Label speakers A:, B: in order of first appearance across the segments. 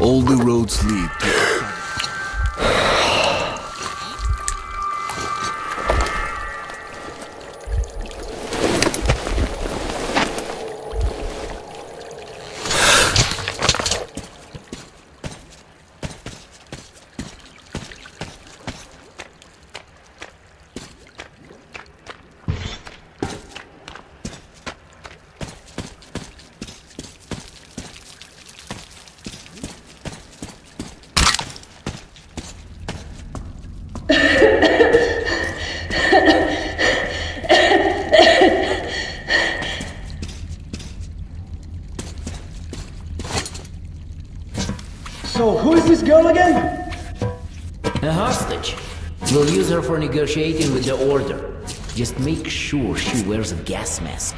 A: All the roads lead to...
B: So, who is this girl again?
C: A hostage. We'll use her for negotiating with the Order. Just make sure she wears a gas mask.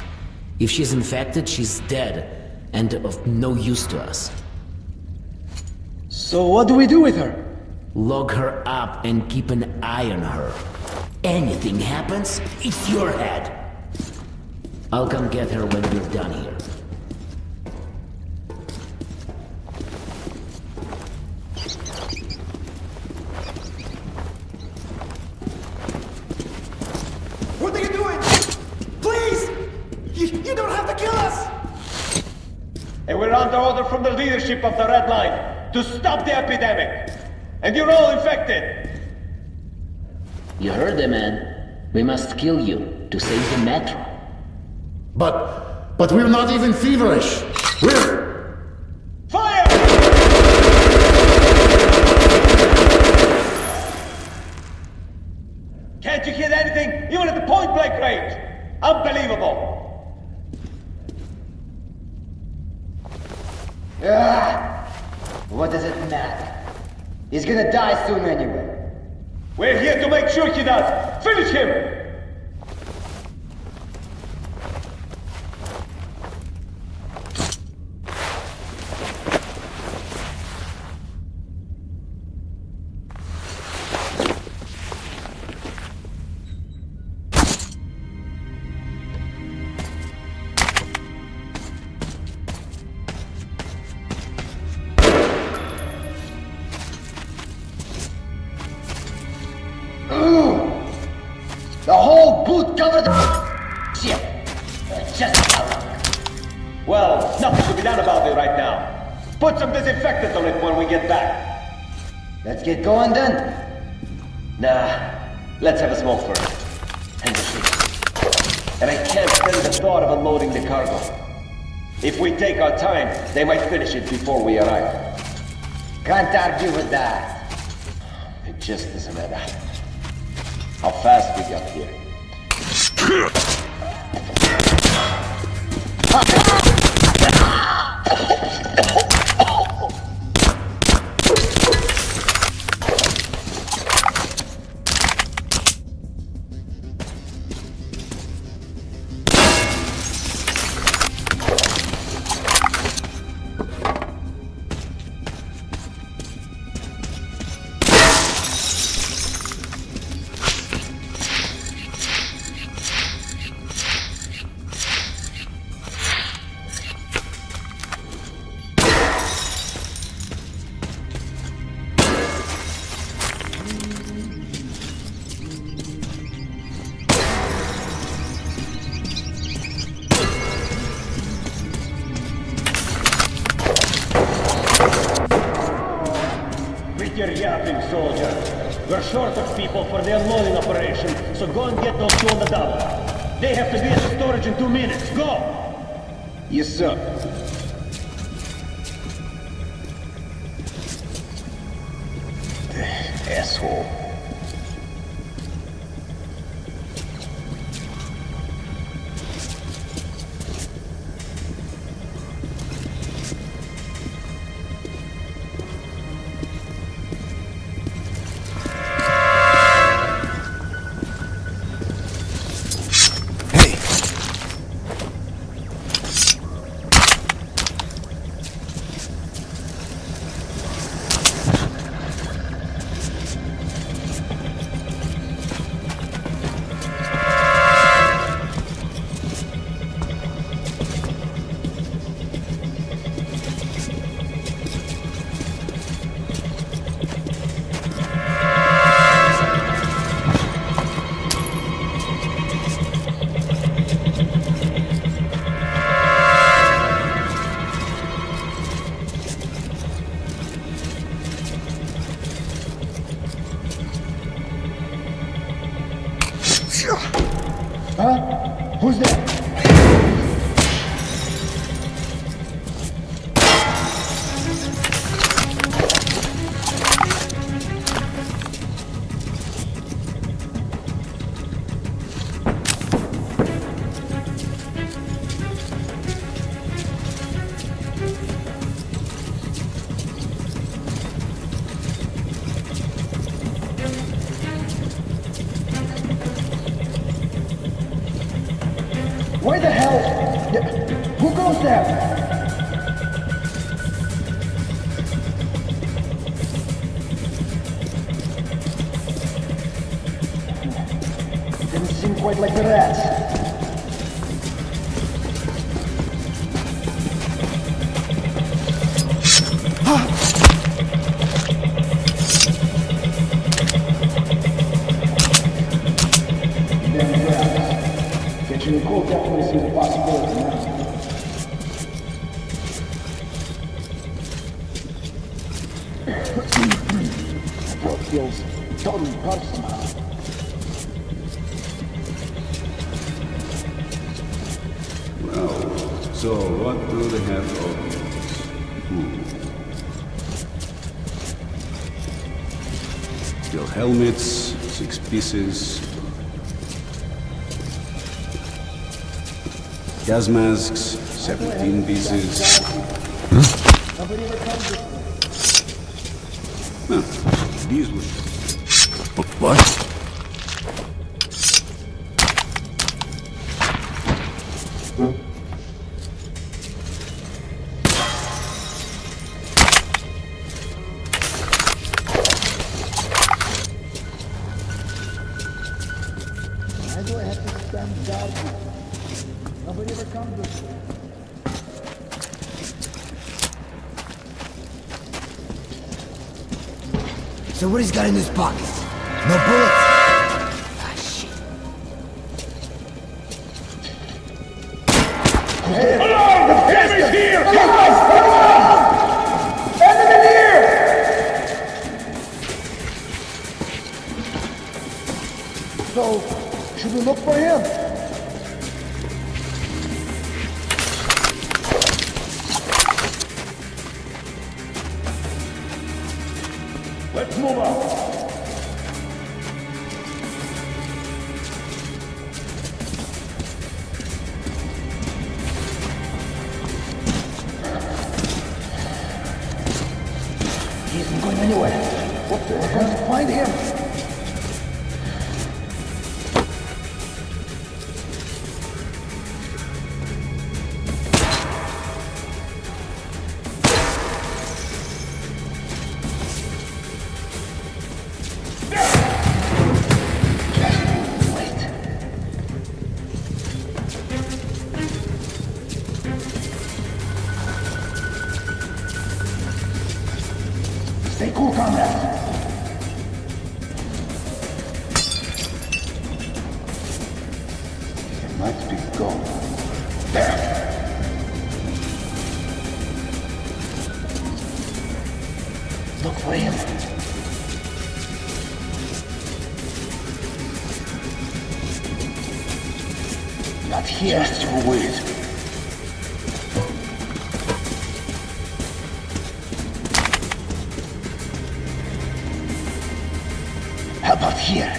C: If she's infected, she's dead, and of no use to us.
B: So what do we do with her?
C: Lock her up and keep an eye on her. Anything happens, it's your head. I'll come get her when we're done here.
D: What are you doing? Please! You don't have to kill us!
E: And we're under order from the leadership of the Red Line to stop the epidemic. And you're all infected.
C: You heard the man. We must kill you to save the metro.
F: But we're not even feverish. We're...
E: Fire! Can't you hear anything? Even at the point-blank range. Unbelievable.
G: What does it matter? He's gonna die soon anyway.
E: We're here to make sure he does. Finish him!
G: The whole boot covered shit. Just
E: Well, nothing to be done about it right now. Put some disinfectant on it when we get back.
G: Let's get going then.
E: Nah, let's have a smoke first. And a shit. And I can't stand the thought of unloading the cargo. If we take our time, they might finish it before we arrive.
G: Can't argue with that.
E: It just doesn't matter how fast we got here. You're yapping, soldier. We're short of people for the unloading operation, so go and get those two on the double. They have to be at the storage in 2 minutes. Go! Yes, sir. Asshole.
B: Who goes there? Didn't seem quite like the rats. Damn rats. Getting in cold definitely seems a possibility now. Throat feels totally parched somehow.
A: So, what do they have of Steel helmets, 6 pieces. Gas masks, 17 pieces. Huh, these would...
F: What?
B: Why do I have to stand down here? Nobody ever comes with me.
G: So what he's got in his pockets? No bullets? Ah, shit.
B: Enemy's here! Enemy here! So, should we look for him? Let's move out. He isn't going anywhere. What the heck? We're going to find him. Stay cool, comrades. It might be gold. There. Look for him. Not here. Just you wait. How about here?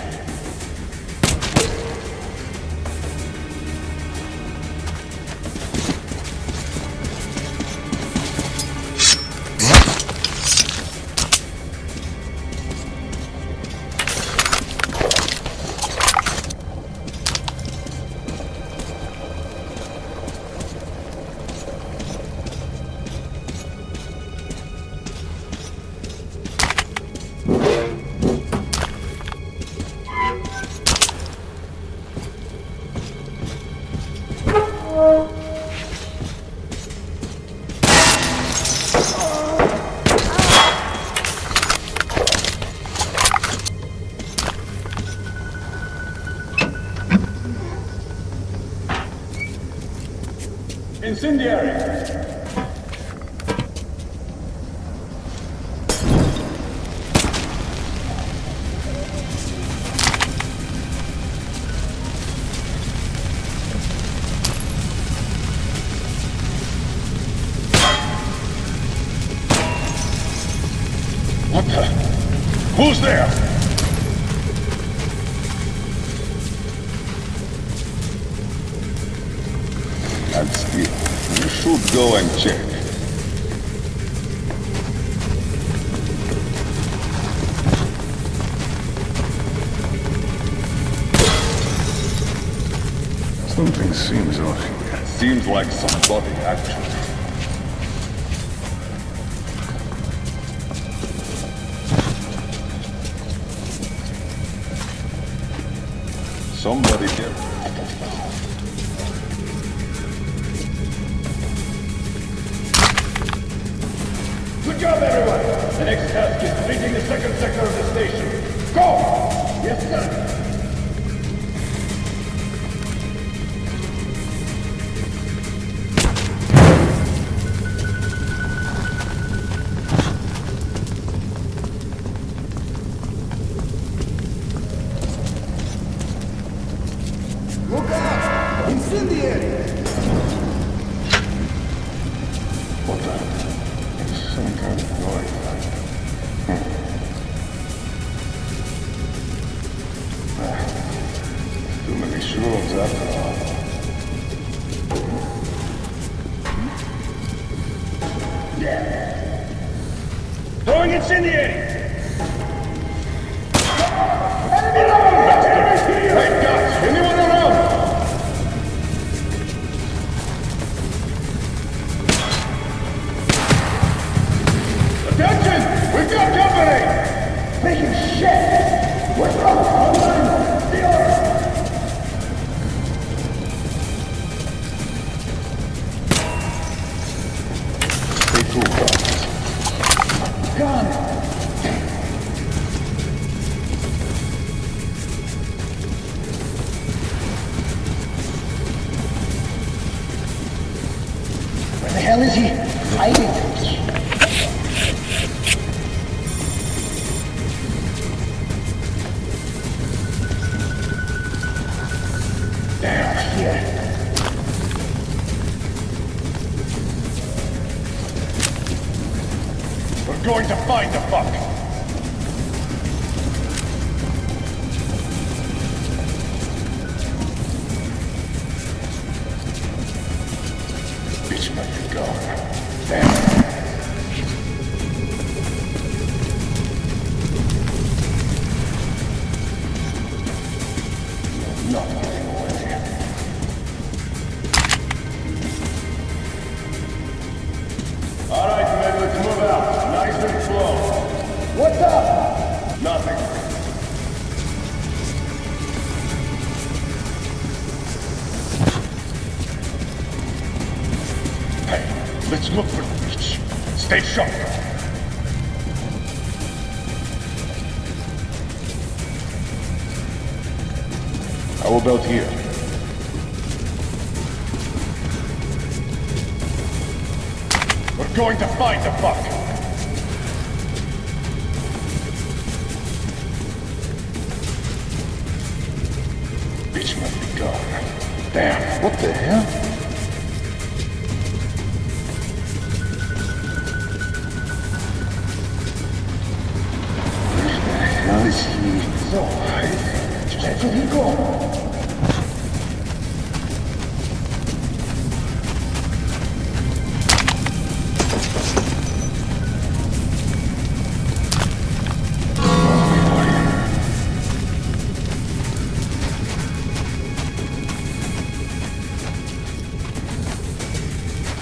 B: Incendiary! What the? Who's there?
H: And still, you should go and check.
F: Something seems off here.
H: Seems like somebody actually. Somebody here.
I: Good job, everyone! The next task is cleaning the second sector of the station. Go! Yes, sir.
D: Look out! Incendiary!
H: What the? Some kind of noise. Too many shrooms after all.
I: Throwing incendiary!
H: Hey, guys! Anyone around?
I: Attention! We've got company!
B: Making shit! What's wrong? The order!
H: Stay cool, guys.
B: Gun! Where the hell is he? Hiding. Here.
I: We're going to find the fuck!
H: Bitch might be gone. Damn. Not getting away.
I: All right, men, let's move out. Nice and slow.
B: What's up?
I: Nothing.
H: Hey, let's look for the bitch. Stay sharp. How about here?
I: We're going to find the fuck!
H: Bitch might be gone. Damn, what the hell? Where the hell is he? So hiding.
B: Where did he go?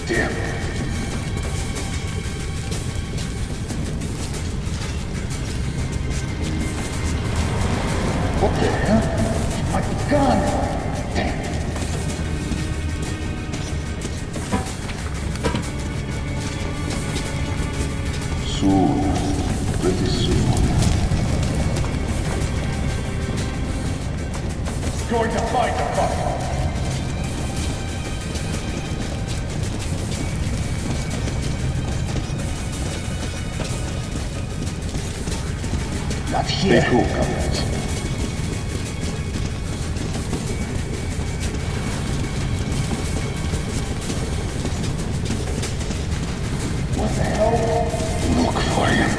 H: Damn. What the hell?
B: My gun! Damn.
H: Soon. Pretty soon.
I: Going to find the fuck!
B: Not
H: Stay
B: here.
H: cool, comrades.
B: What the hell?
H: Look for him.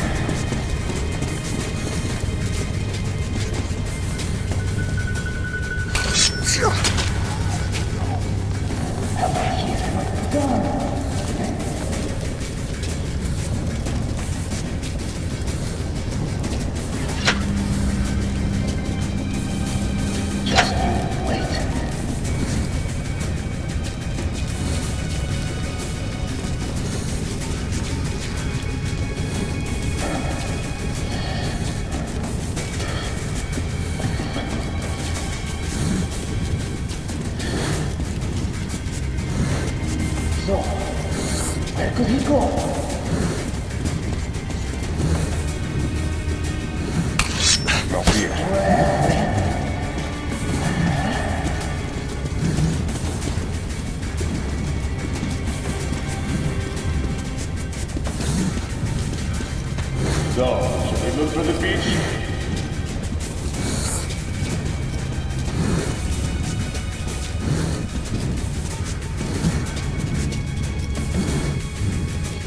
B: How about here? My gun!
H: Just you wait.
B: So, where could he go?
H: Not here.
I: So, should we look for the beach?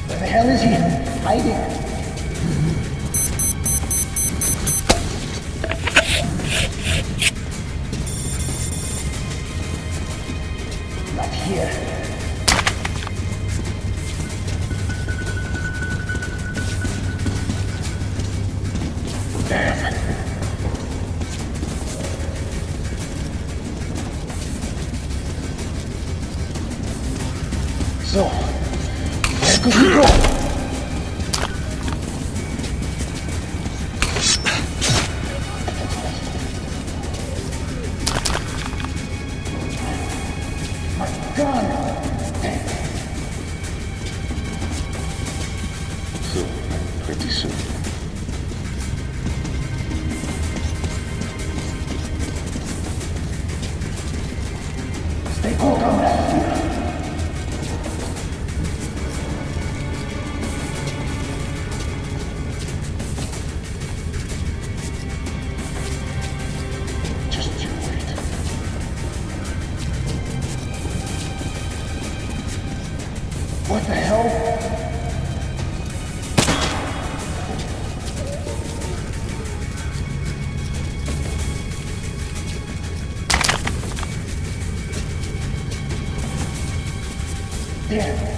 B: Where the hell is he? Hiding. Not here.
H: Damn.
B: So, where could he go? My gun!
H: Soon. Pretty soon.
B: Stay cool, comrade.
H: Just you wait.
B: What the hell? There.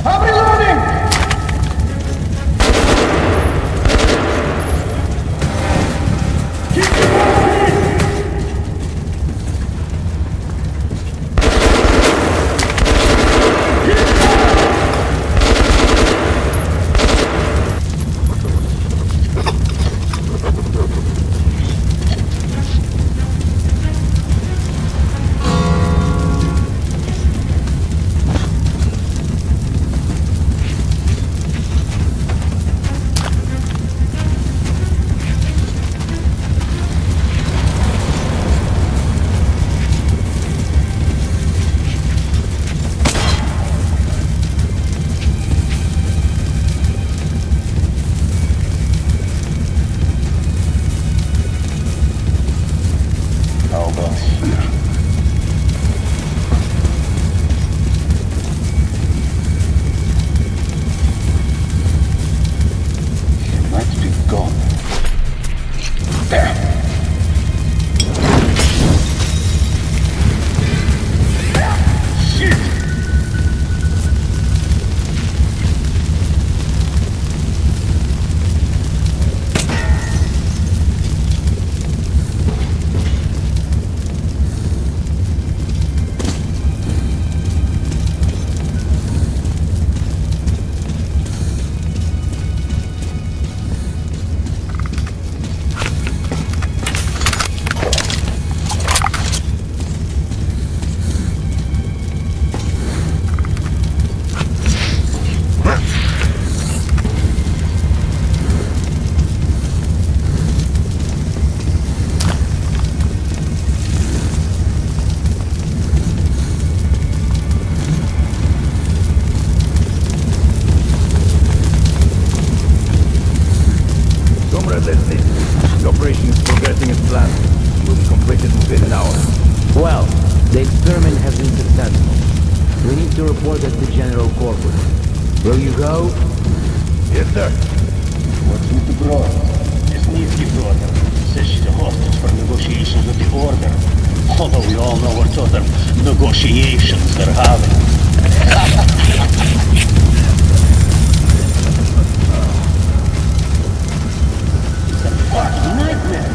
D: I'm reloading!
H: How about here? He might be gone. There. Shit!
I: Comrade, let's see. The operation is progressing as planned. Will be completed within an hour.
C: Well, the experiment has been successful. We need to report it to General Corporal. Will you go?
I: Yes, sir.
H: What's with the broad?
J: Snitsky brother says she's a hostage for negotiations with the Order. Although we all know what other negotiations they're having. It's a fucking nightmare.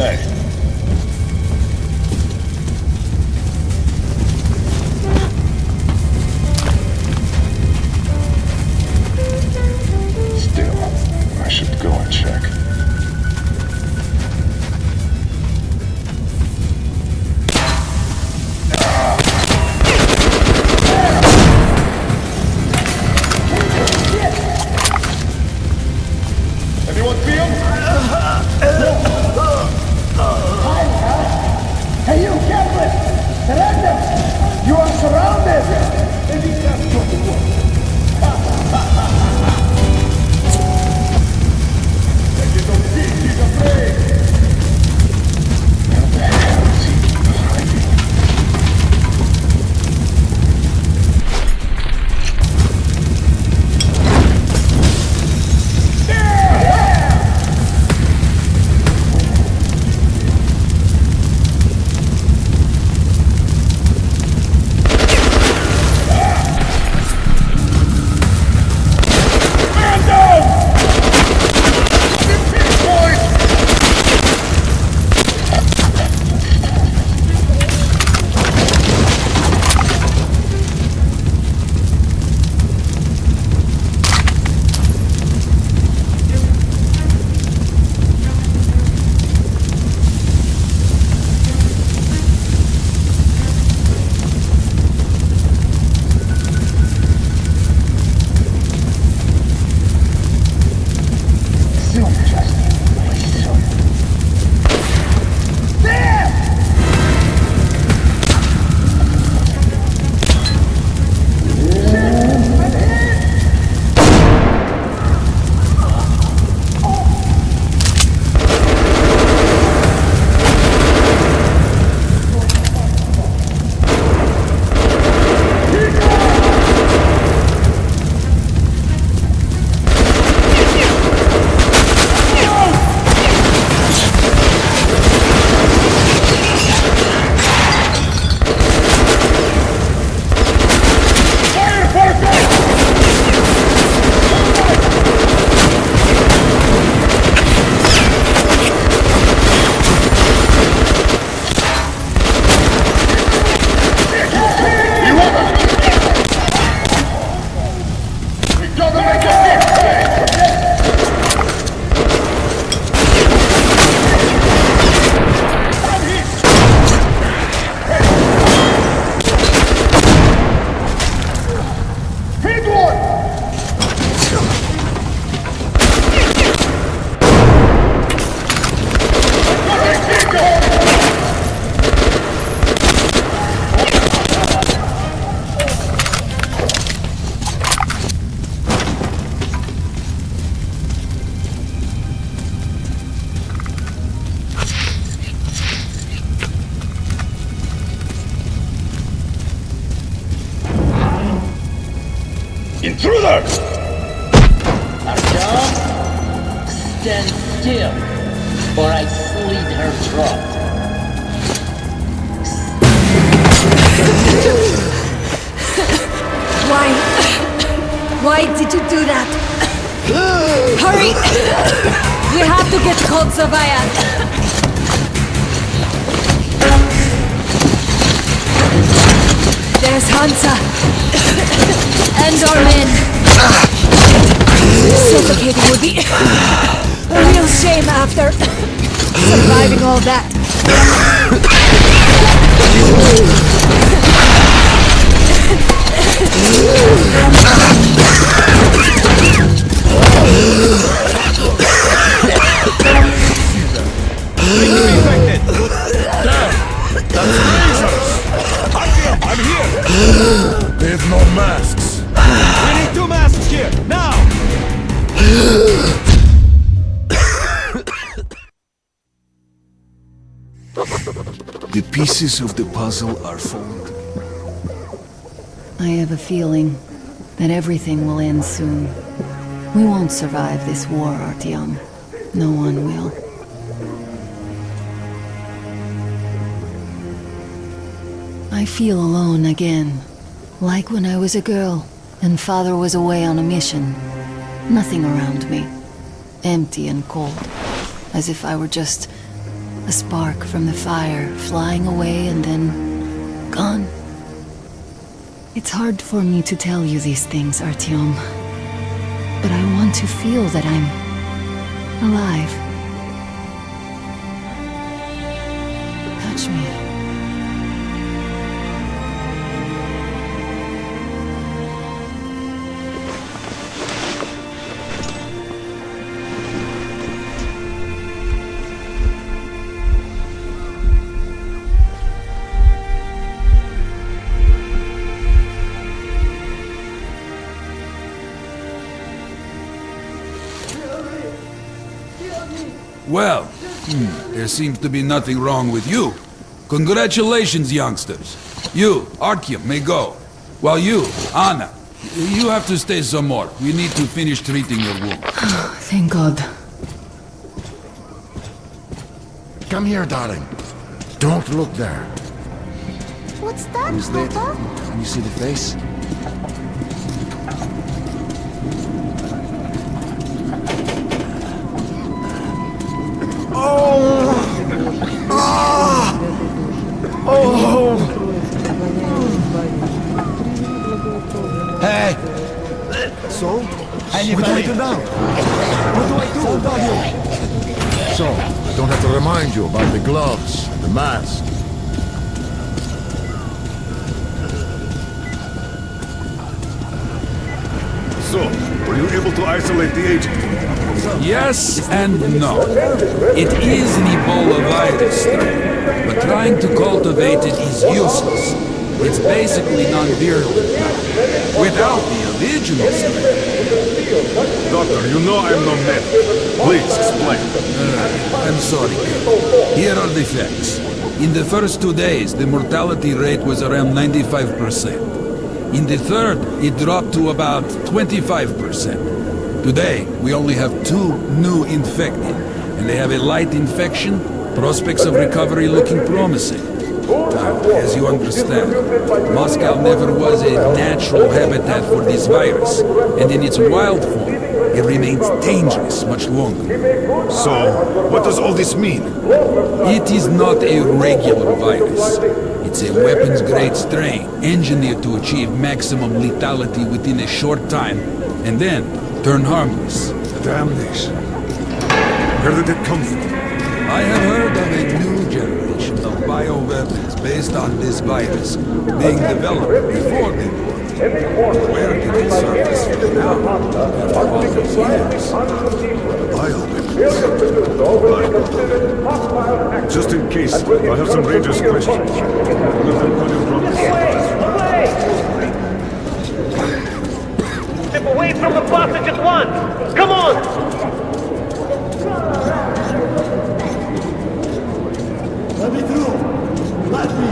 I: Hey.
H: Still, I should go and check.
I: Anyone feel?
B: Hey, you, Captain! Surrender! You are surrounded!
I: Maybe that's what it was. Take it on feet, he's afraid.
H: Where the hell is he hiding?
I: Man down! Defeat, boys!
B: Soon, Justin. Please, soon.
I: Fire for a goal! We gotta make a deep Hit one! Intruders!
C: Artyom, stand still, or I slit her throat.
K: Why did you do that? Hurry! We have to get called Savaya. There's Hansa. And our men. Suffocating would be a real shame after surviving all that.
F: There's no masks.
D: We need 2 masks here, now!
A: The pieces of the puzzle are folded.
K: I have a feeling that everything will end soon. We won't survive this war, Artyom. No one will. I feel alone again. Like when I was a girl, and father was away on a mission. Nothing around me. Empty and cold. As if I were just A spark from the fire, flying away and then gone. It's hard for me to tell you these things, Artyom. But I want to feel that I'm alive. Touch me.
A: Well, there seems to be nothing wrong with you. Congratulations, youngsters. You, Artyom, may go. While you, Anna, you have to stay some more. We need to finish treating your wound.
K: Thank God.
F: Come here, darling. Don't look there.
L: What's that,
B: Who's that?
L: Papa?
B: Can you see the face?
F: Hey!
B: So? What do I do now? What do I do about you?
F: So, I don't have to remind you about the gloves, the mask.
I: So, were you able to isolate the agent?
A: Yes and no. It is an Ebola virus strain, but trying to cultivate it is useless. It's basically non-virulent now, without the original strain.
I: Doctor, you know I'm no medic. Please explain.
A: I'm sorry, Colonel. Here are the facts. In the first 2 days, the mortality rate was around 95%. In the third, it dropped to about 25%. Today, we only have 2 new infected, and they have a light infection, prospects of recovery looking promising. Now, as you understand, Moscow never was a natural habitat for this virus, and in its wild form, it remains dangerous much longer.
I: So, what does all this mean?
A: It is not a regular virus. It's a weapons-grade strain, engineered to achieve maximum lethality within a short time, and then turn harmless.
I: Damnation. Where did it come from?
A: I have heard of a new generation of bioweapons based on this virus being developed before the war. Where did it surface from now? After all these years?
I: Bioweapons. Just in case, I have some dangerous questions. Will them call you from
J: Step away from the passage at once! Come on!
B: Let me through! Let me!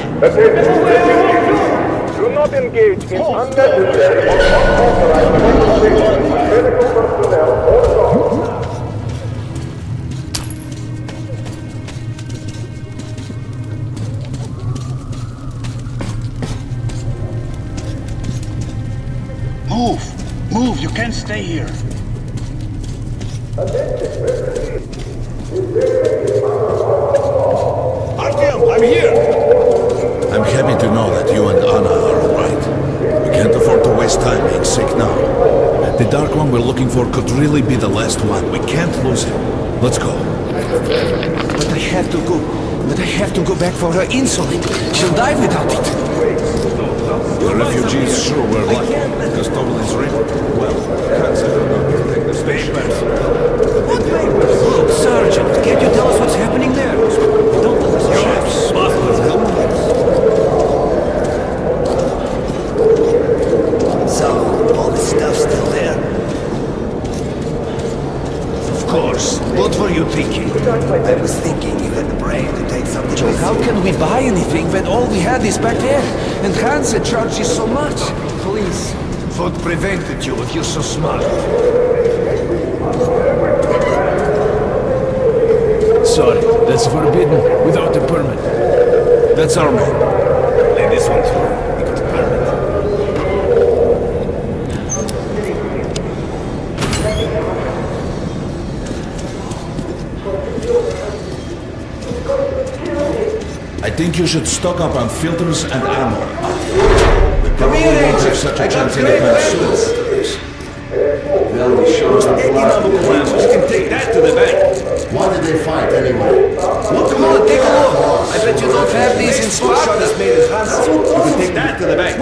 I: Do not engage in unnecessary or unauthorized conversation with medical personnel or dogs.
J: Move! Move! You can't stay here!
I: Artyom, I'm here!
F: I'm happy to know that you and Anna are alright. We can't afford to waste time being sick now. The Dark One we're looking for could really be the last one. We can't lose him. Let's go.
D: But I have to go. But I have to go back for her insulin. She'll die without it.
I: The refugees sure were lucky. Custodial is real. Well, consider not to take the station.
D: What papers? Look, Sergeant, can't you tell us what's happening there? Don't let us traps. So, all this stuff's still there? Of course. What were you thinking? I was thinking you had the brain to take something. Joe, how can we buy anything when all we had is back there? And Hansen charges so much. Please. What prevented you if you're so smart?
A: Sorry, that's forbidden without a permit.
D: That's our man. Lay this one through. We got a permit.
F: think you should stock up on filters and ammo.
D: Come here,
F: Won't
D: Ranger.
F: have such a
D: I got
F: chance
D: great
F: anytime soon.
D: weapons. Well, we sure as you can take that to the bank.
H: What did they fight anyway?
D: Well, come on, take a look. I bet you don't have these in stock. That's made in France. You can take that to the bank.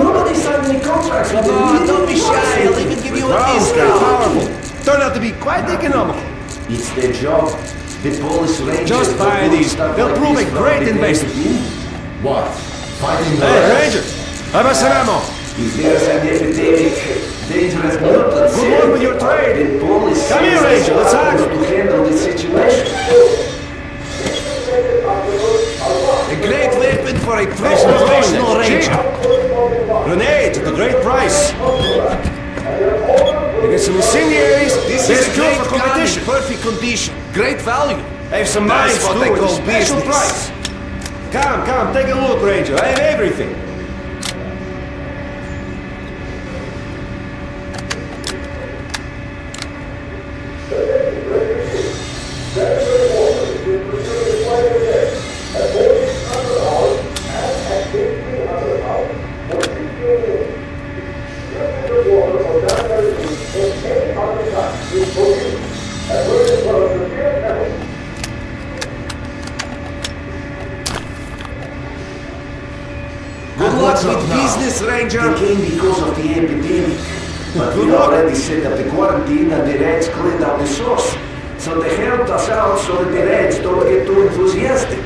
G: Nobody signed any contracts.
D: Come on, don't be shy. I'll even give you a discount. Powerful. Turned out to be quite economical.
G: It's their job. The police rangers...
D: Just buy these. They'll prove a great investment.
H: What? Fighting the
D: Hey,
H: rest?
D: Ranger, have us some ammo.
G: If there's an epidemic, dangerous mutants...
D: Good luck with your trade.
G: The police...
D: Come here, Ranger, let's haggle.
G: ...to handle the situation.
D: A great weapon for a professional ranger. Grenades at a great price. You get some incendiaries. This is a great for competition. Perfect condition. Great value. I have some mines
G: what
D: too,
G: they
D: at a
G: call
D: special
G: business.
D: price. Come, take a look, Ranger. I have everything. Good luck with business, Ranger.
G: They came because of the epidemic. But we already set up the quarantine and the Reds cleaned out the source. So they helped us out so that the Reds don't get too enthusiastic.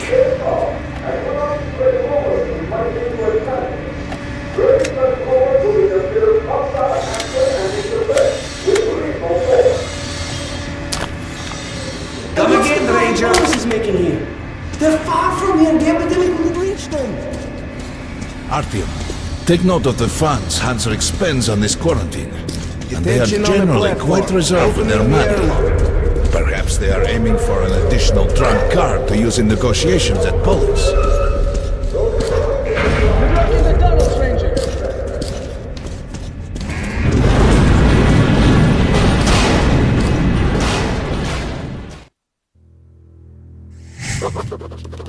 D: Come again, Ranger.
G: What is making here? They're far from here. The epidemic will reach them.
F: Artyom, take note of the funds Hanser expends on this quarantine. And they are
D: Detention on the
F: generally
D: platform.
F: quite reserved with their
D: Opening the
F: money. Perhaps they are aiming for an additional trump card to use in negotiations at Polis.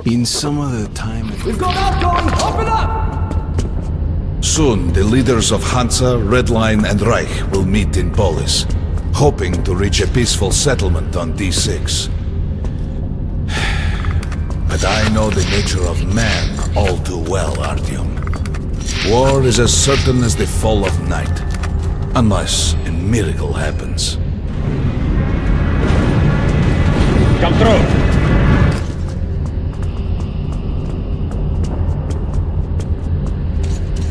D: In some other time...
G: We've got outgoing! Open up!
F: Soon, the leaders of Hansa, Red Line, and Reich will meet in Polis, hoping to reach a peaceful settlement on D6. But I know the nature of man all too well, Artyom. War is as certain as the fall of night, unless a miracle happens.
J: Come through.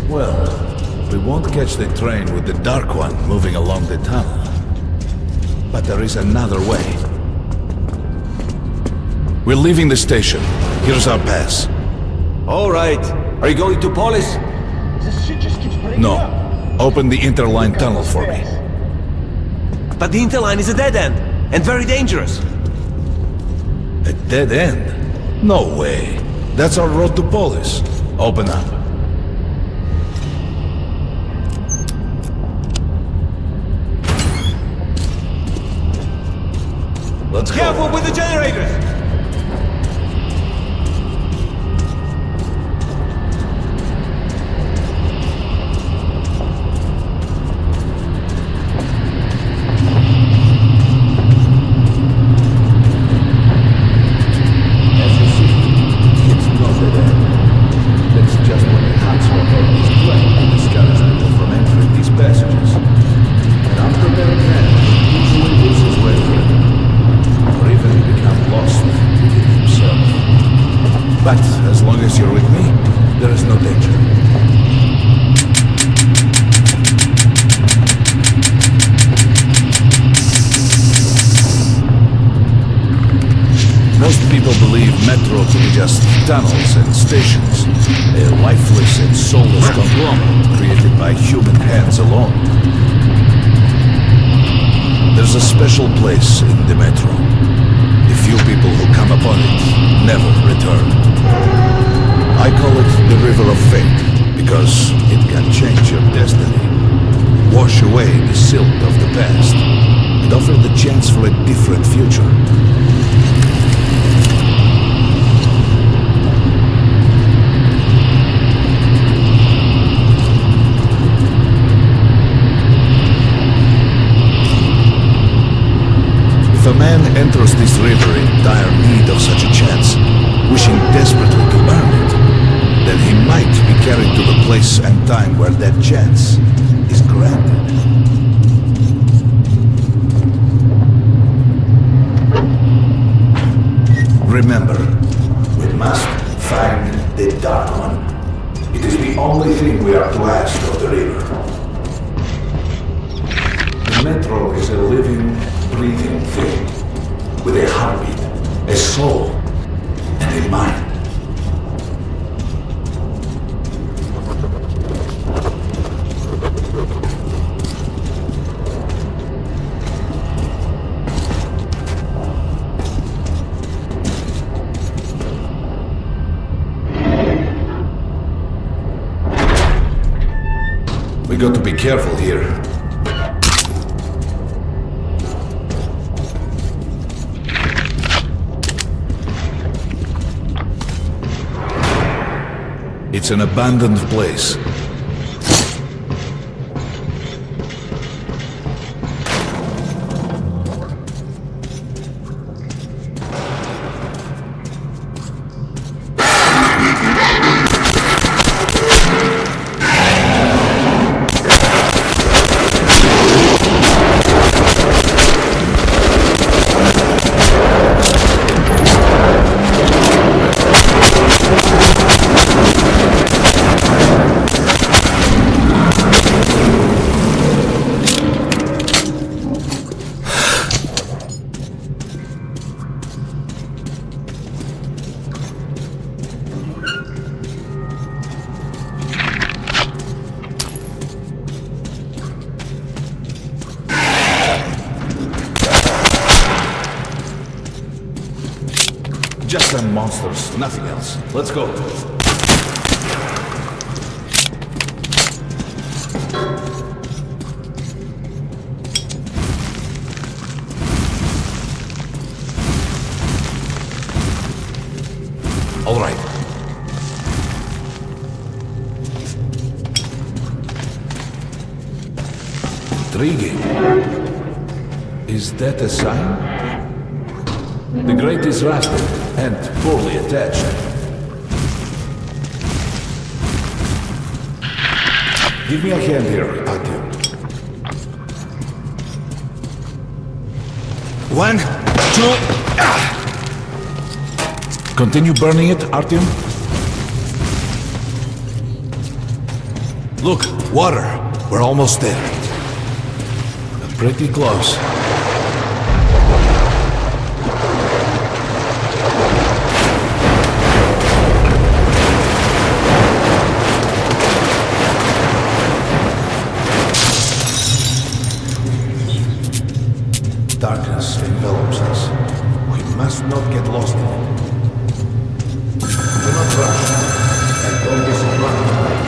F: Well, we won't catch the train with the Dark One moving along the tunnel. But there is another way. We're leaving the station. Here's our pass.
D: All right. Are you going to Polis?
J: This shit just keeps breaking
F: No.
J: up.
F: Open the interline tunnel for me.
D: But the interline is a dead end, and very dangerous.
F: A dead end? No way. That's our road to Polis. Open up. Let's go.
D: Careful with the generators!
F: As you see, it's not a dead end. That's just what the Hansa of this train to discourage people from entering these passages. And after they're dead, usually this is where they or even become lost within himself. But as long as you're with me, there is no danger. Most people believe metro to be just tunnels and stations, a lifeless and soulless conglomerate created by human hands alone. There's a special place in the metro. The few people who come upon it never return. I call it the River of Fate, because it can change your destiny, wash away the silt of the past, and offer the chance for a different future. If a man enters this river in dire need of such a chance, wishing desperately to earn it, then he might be carried to the place and time where that chance is granted. Remember, we must find the Dark One. It is the only thing we are to ask of the river. The Metro is a living, breathing thing, with a heartbeat, a soul, and a mind. We got to be careful here. It's an abandoned place. Just some monsters, nothing else. Let's go. All right. Intriguing. Is that a sign? The grate is rusted and poorly attached. Give me a hand here, Artyom.
D: 1, 2...
F: Continue burning it, Artyom. Look, water. We're almost there. Pretty close. Darkness envelops us. We must not get lost in it. Do not rush, and don't be surprised by it.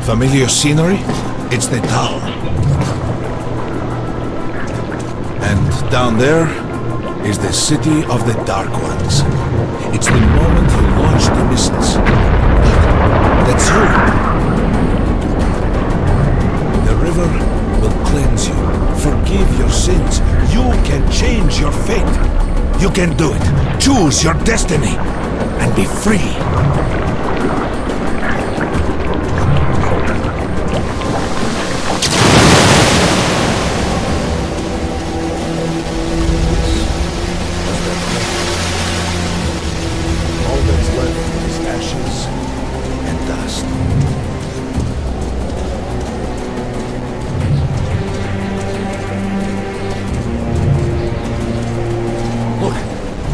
F: Familiar scenery? It's the tower. And down there is the city of the Dark Ones. It's the moment you launch the missiles. That's you. The river will cleanse you, forgive your sins. You can change your fate. You can do it. Choose your destiny and be free.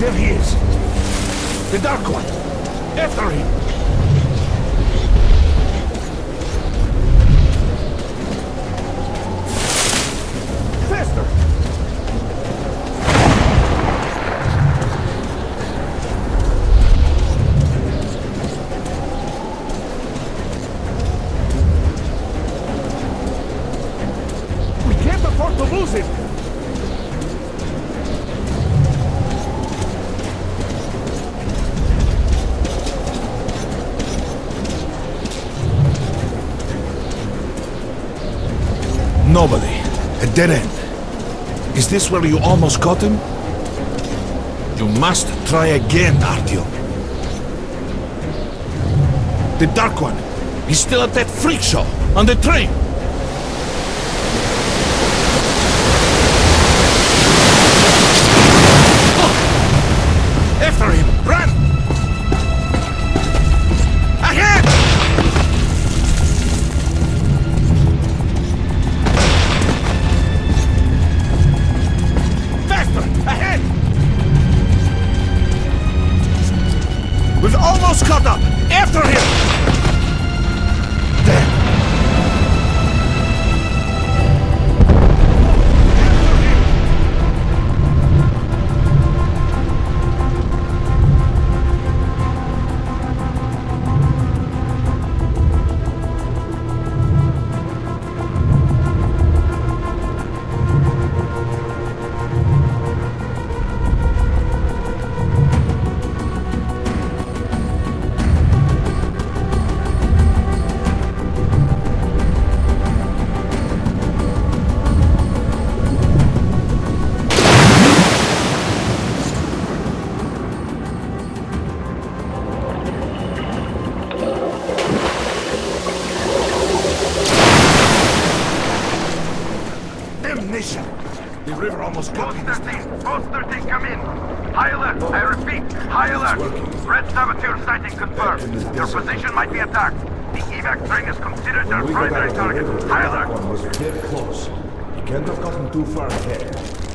F: There he is! The Dark One! After him! Faster! We can't afford to lose him! Nobody. A dead end. Is this where you almost caught him? You must try again, Artyom. The Dark One. He's still at that freak show on the train. Oh! After him! Run! Ahead! Ahead! We've almost caught up! After him! There! Damnation! The river almost got me this time.
I: Post 13, come in. High alert, I repeat, high alert. Red saboteur sighting confirmed. Your position might be attacked. The evac train is considered our primary target. High alert.
B: One was dead close. He can't have gotten too far ahead.